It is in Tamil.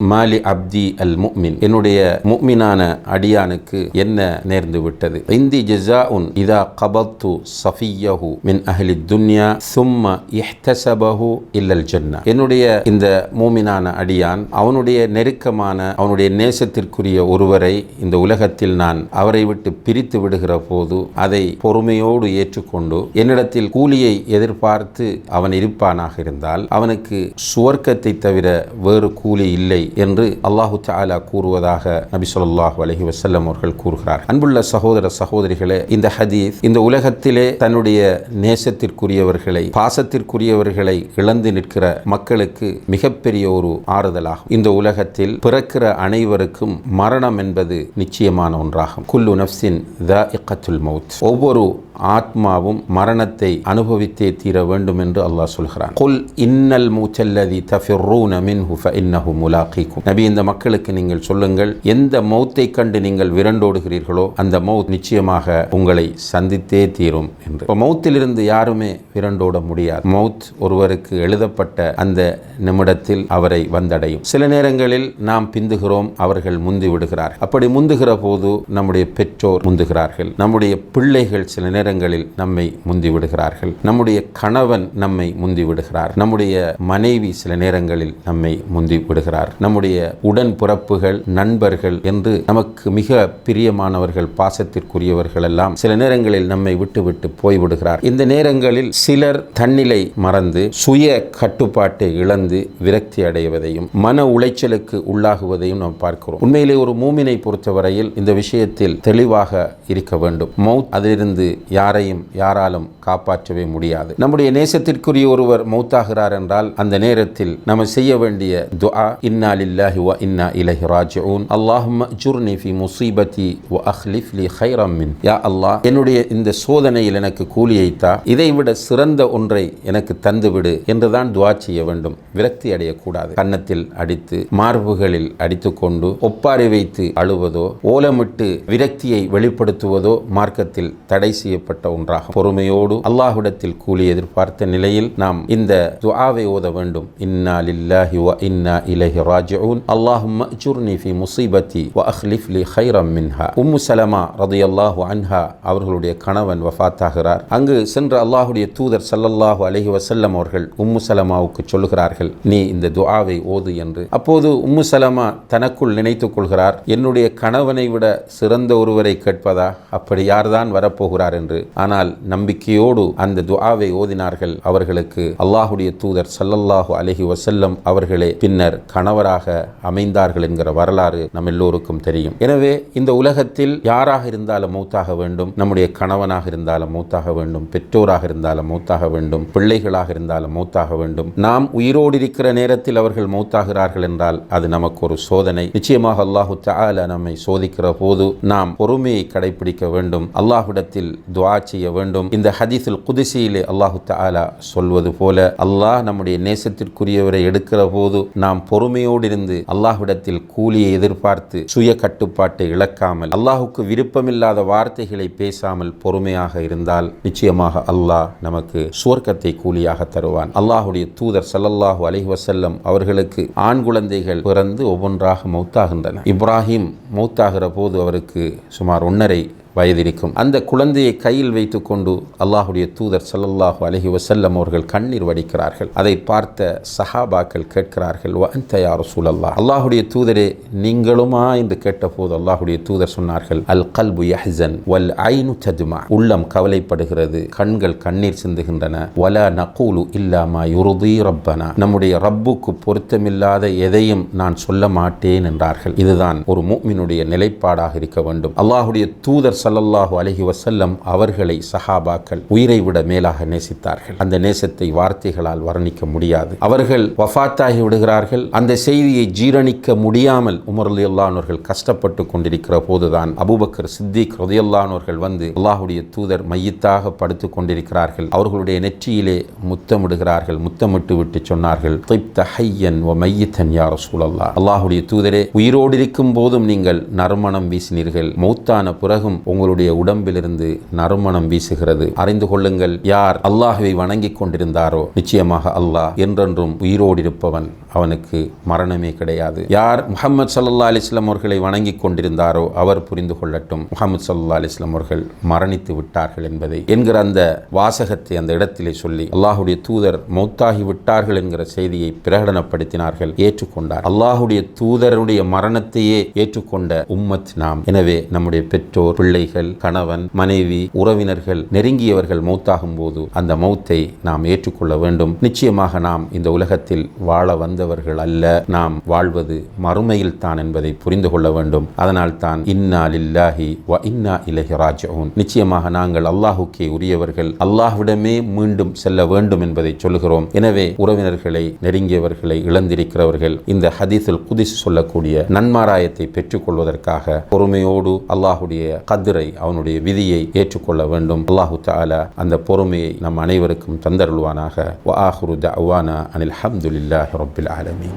மாலி அப்தி அல் முக்மின், என்னுடைய முக்மினான அடியானுக்கு என்ன நேர்ந்து விட்டது. இந்தி ஜஸாஉன் இதா கபத்து சஃபியஹு மின் அஹ்லி துன்யா சும்ம இஹ்தஸபஹு இல்லல் ஜன்னா. என்னுடைய இந்த மூமினான அடியான் அவனுடைய நெருக்கமான அவனுடைய நேசத்திற்குரிய ஒருவரை இந்த உலகத்தில் நான் அவரை விட்டு பிரித்து விடுகிற போது அதை பொறுமையோடு ஏற்றுக்கொண்டு என்னிடத்தில் கூலியை எதிர்பார்த்து அவன் இருப்பானாக இருந்தால் அவனுக்கு சுவர்க்கத்தை தவிர வேறு கூலி இல்லை என்று அல்லாஹு தஆலா கூறுவதாக நபி ஸல்லல்லாஹு அலைஹி வஸல்லம் அவர்கள் கூறுகிறார். அன்புள்ள சகோதர சகோதரிகளே, இந்த ஹதீஸ் இந்த உலகத்திலே தன்னுடைய நேசத்திற்குரியவர்களை பாசத்திற்குரியவர்களை இழந்து நிற்கிற மக்களுக்கு மிகப்பெரிய ஒரு ஆறுதலாகும். இந்த உலகத்தில் பிறக்கிற அனைவருக்கும் மரணம் என்பது நிச்சயமான ஒன்றாகும். குல்லு நஃப்ஸின் ذائقة மௌத், ஒவ்வொரு ஆத்மாவும் மரணத்தை அனுபவித்தே தீர வேண்டும் என்று அல்லாஹ் சொல்கிறான். குல் இன்னல் மௌத்தல்லதி தஃபிர்ரூன மின்ஹு ஃபஇன்னஹு முலாகீக்கும். நபி, இந்த மக்களுக்கு நீங்கள் சொல்லுங்கள், எந்த மௌத்தை கண்டு நீங்கள் விரண்டோடுகிறீர்களோ அந்த மௌத் நிச்சயமாக உங்களை சந்தித்தே தீரும் என்று. மௌத்திலிருந்து யாருமே விரண்டோட முடியாது. மௌத் ஒருவருக்கு எழுதப்பட்ட அந்த நிமிடத்தில் அவரை வந்தடையும். சில நேரங்களில் நாம் பிந்துகிறோம், அவர்கள் முந்தி விடுகிறார்கள். அப்படி முந்துகிற போது நம்முடைய பெற்றோர் முந்துகிறார்கள், நம்முடைய பிள்ளைகள் சில நேரங்களில் நம்மை முந்தி விடுகிறார்கள், நம்முடைய கணவன் நம்மை முந்தி விடுகிறார், நம்முடைய மனைவி சில நேரங்களில் நம்மை முந்தி விடுகிறார், நம்முடைய உடன் பிறப்புகள், நண்பர்கள் என்று நமக்கு மிக பிரியமானவர்கள், பாசத்திற்குரியவர்கள் எல்லாம் சில நேரங்களில் நம்மை விட்டு போய்விடுகிறார். இந்த நேரங்களில் சிலர் தன்னிலை மறந்து சுய கட்டுப்பாட்டை இழந்து விரக்தி அடைவதையும் மன உளைச்சலுக்கு உள்ளாகுவதையும் நாம் பார்க்கிறோம். உண்மையிலே ஒரு மூமினை பொறுத்தவரையில் இந்த விஷயத்தில் தெளிவாக இருக்க வேண்டும். மௌத் அதிலிருந்து யாரையும் யாராலும் காப்பாற்றவே முடியாது. நம்முடைய நேசத்திற்குரிய ஒருவர் மௌத்தாகிறார் என்றால் அந்த நேரத்தில் நம்ம செய்ய வேண்டிய துஆ, இன்னா லில்லாஹி வ இன்னா இலைஹி ராஜிஊன், அல்லாஹும்ம அஜுர்னி ஃபி முஸீபதி வ அக்லிஃப் லி கைரம் மின். யா அல்லாஹ், என்னுடைய இந்த சோதனையில் எனக்கு கூலியை தா, இதைவிட சிறந்த ஒன்றை எனக்கு தந்துவிடு என்றுதான் துஆ செய்ய வேண்டும். விரக்தி அடையக்கூடாது. கன்னத்தில் அடித்து மார்புகளில் அடித்துக்கொண்டு ஒப்பாரி வைத்து அழுவதோ ஓலமிட்டு விரக்தியை வெளிப்படுத்துவதோ மார்க்கத்தில் தடை செய்யப்பட்ட ஒன்றாகும். பொறுமையோடு அல்லாஹ்விடத்தில் கூலி எதிர்பார்த்த நிலையில் நாம் இந்த துஆவை ஓத வேண்டும். இன்னா லில்லாஹி வ இன்னா இலைஹி ராஜிஊன், அல்லாஹும்ம அஜுர்னி ஃபி முஸீபதி வ அக்லிஃப் லி கைரம் மின்ஹா. உம்மு சலமா ரலியல்லாஹு அன்ஹா அவர்களுடைய கணவன் வஃபாத்தாகிறார். அங்கு சென்ற அல்லாஹ்வுடைய தூதர் ஸல்லல்லாஹு அலைஹி வஸல்லம் அவர்கள் உம்மு சலமாவுக்கு சொல்லுகிறார்கள், நீ இந்த துஆவை ஓது என்று. அப்போது உம்மு சலமா தனக்குள் நினைத்துக் கொள்கிறார், என்னுடைய கணவனை விட சிறந்த ஒருவரை கேட்பதா? அப்படி யார்தான் வரப்போகிறார் என்று. ஆனால் நம்பிக்கையோடு அந்த துஆவை ஓதினார்கள். அவர்களுக்கு அல்லாஹ்வுடைய தூதர் ஸல்லல்லாஹு அலைஹி வஸல்லம் அவர்களே பின்னர் கணவராக அமைந்தார்கள் என்கிற வரலாறு நம் எல்லோருக்கும் தெரியும். எனவே இந்த உலகத்தில் யாராக இருந்தாலும் மௌத்தாக வேண்டும். நம்முடைய கணவனாக இருந்தாலும் மௌத்தாக வேண்டும், பெற்றோராக இருந்தாலும் மௌத்தாக வேண்டும், பிள்ளைகளாக இருந்தாலும் மௌத்தாக வேண்டும். நாம் உயிரோடு இருக்கிற நேரத்தில் அவர்கள் மௌத்தாகிறார்கள் என்றால் அது நமக்கு ஒரு சோதனை. நிச்சயமாக அல்லாஹு தஆலா நம்மை சோதிக்கிற போது நாம் பொறுமையை கடைபிடிக்க வேண்டும், அல்லாஹ்விடத்தில் துஆ செய்ய வேண்டும். இந்த ஹதீஸுல் குதுஸியிலே அல்லாஹு தஆலா சொல்வது போல, அல்லாஹ் நம்முடைய நேசத்திற்குரியவரை எடுக்கிற போது நாம் பொறுமையோடு இருந்து அல்லாஹ்விடத்தில் கூலியை எதிர்பார்த்து சுய கட்டுப்பாட்டை இழக்காமல் அல்லாஹுக்கு விருப்பமில்லாத வார்த்தைகளை பேசாமல் பொறுமையாக இருந்தால் நிச்சயமாக அல்லாஹ் நமக்கு சுவர்க்கத்தை கூலியாக தருவான். அல்லாஹுடைய தூதர் ஸல்லல்லாஹு அலைஹி வஸல்லம் அவர்களுக்கு ஆண் குழந்தைகள் பிறந்து ஒவ்வொன்றாக மௌத்தாகின்றன. இப்ராஹிம் மௌத்தாகிற போது அவருக்கு சுமார் 1.5 வயதிருக்கும். அந்த குழந்தையை கையில் வைத்துக்கொண்டு அல்லாஹுடைய தூதர் ஸல்லல்லாஹு அலைஹி வஸல்லம் அவர்கள் கண்ணீர் வடிக்கிறார்கள். அதை பார்த்த சஹாபாக்கள் கேட்கிறார்கள், வ அன்த யா ரசூலல்லாஹ், அல்லாஹுடைய தூதரே நீங்களுமா என்று கேட்டபோது அல்லாஹுடைய தூதர் சொன்னார்கள், அல் கல்பு யஹ்ஸன் வல் ஐனு தத்மா, உள்ளம் கவலைப்படுகிறது, கண்கள் கண்ணீர் சிந்துகின்றன, வலா நகூலு இல்லா மா யுர்தி ரப்பனா, நம்முடைய ரப்புக்கு பொருத்தமில்லாத எதையும் நான் சொல்ல மாட்டேன் என்றார்கள். இதுதான் ஒரு முஃமினுடைய நிலைப்பாடாக இருக்க வேண்டும். அல்லாஹுடைய தூதர் ஸல்லல்லாஹு அலைஹி வஸல்லம் அவர்களை சஹாபாக்கள் உயிரை விட மேலாக நேசித்தார்கள். அந்த நேசத்தை வார்த்தைகளால் வர்ணிக்க முடியாது. அவர்கள் வஃபாத்தாகி விடுகிறார்கள். அந்த செய்தியை ஜீரணிக்க முடியாமல் உமர் ரலியல்லாஹு அன்ஹு அவர்கள் கஷ்டப்பட்டு கொண்டிருக்கிற போதுதான் அபூபக்கர் சித்திக் ரலியல்லாஹு அன்ஹு அவர்கள் வந்து அல்லாஹ்வுடைய தூதர் மையத்தாக படுத்துக் கொண்டிருக்கிறார்கள். அவர்களுடைய நெற்றியிலே முத்தமிடுகிறார்கள். முத்தமிட்டு விட்டு சொன்னார்கள், திப்த ஹய்யன் வ மையத்தன் யா ரசூலல்லாஹ், அல்லாஹ்வுடைய தூதரே உயிரோடு இருக்கும் போதும் நீங்கள் நறுமணம் வீசினீர்கள், மௌத்தான பிறகும் உங்களுடைய உடம்பிலிருந்து நறுமணம் வீசுகிறது. அறிந்து கொள்ளுங்கள், யார் அல்லாஹ்வை வணங்கிக் கொண்டிருந்தாரோ நிச்சயமாக அல்லாஹ் என்றென்றும் உயிரோடு இருப்பவன், அவனுக்கு மரணமே கிடையாது. யார் முஹம்மது ஸல்லல்லாஹு அலைஹி வஸல்லம் அவர்களை வணங்கிக் கொண்டிருந்தாரோ அவர் புரிந்து கொள்ளட்டும், முஹம்மது ஸல்லல்லாஹு அலைஹி வஸல்லம் அவர்கள் மரணித்து விட்டார்கள் என்பதை என்கிற அந்த வாசகத்தை அந்த இடத்திலே சொல்லி அல்லாஹுடைய தூதர் மௌத்தாகி விட்டார்கள் என்கிற செய்தியை பிரகடனப்படுத்தினார்கள், ஏற்றுக்கொண்டார். அல்லாஹுடைய தூதருடைய மரணத்தையே ஏற்றுக்கொண்ட உம்மத் நாம். எனவே நம்முடைய பெற்றோர், பிள்ளைகள், கணவன், மனைவி, உறவினர்கள், நெருங்கியவர்கள் மௌத்தாகும் போது அந்த மௌத்தை நாம் ஏற்றுக்கொள்ள வேண்டும். நிச்சயமாக நாம் இந்த உலகத்தில் வாழ வந்தவர்கள் அல்ல, நாம் வாழ்வது மறுமையில் தான் என்பதை புரிந்து கொள்ள வேண்டும். அதனால் தான் இன்னா லில்லாஹி வ இன்னா இலைஹி ராஜிஊன், நிச்சயமாக நாங்கள் அல்லாஹுக்கே உரியவர்கள், அல்லாஹ்விடமே மீண்டும் செல்ல வேண்டும் என்பதை சொல்கிறோம். எனவே உறவினர்களை, நெருங்கியவர்களை இழந்திருக்கிறவர்கள் இந்த ஹதீஸுல் குத்ஸி சொல்லக்கூடிய நன்மாராயத்தை பெற்றுக்கொள்வதற்காக பொறுமையோடு அல்லாஹுடைய கத்ரை, அவனுடைய விதியை ஏற்றுக்கொள்ள வேண்டும். அல்லாஹு தஆலா அந்த பொறுமையை நம் அனைவருக்கும் தந்தருள்வானாக. வ ஆஹிரு தஅவானா அனில் ஹம்துலில்லாஹி ரப்பில் ஆலமீன்.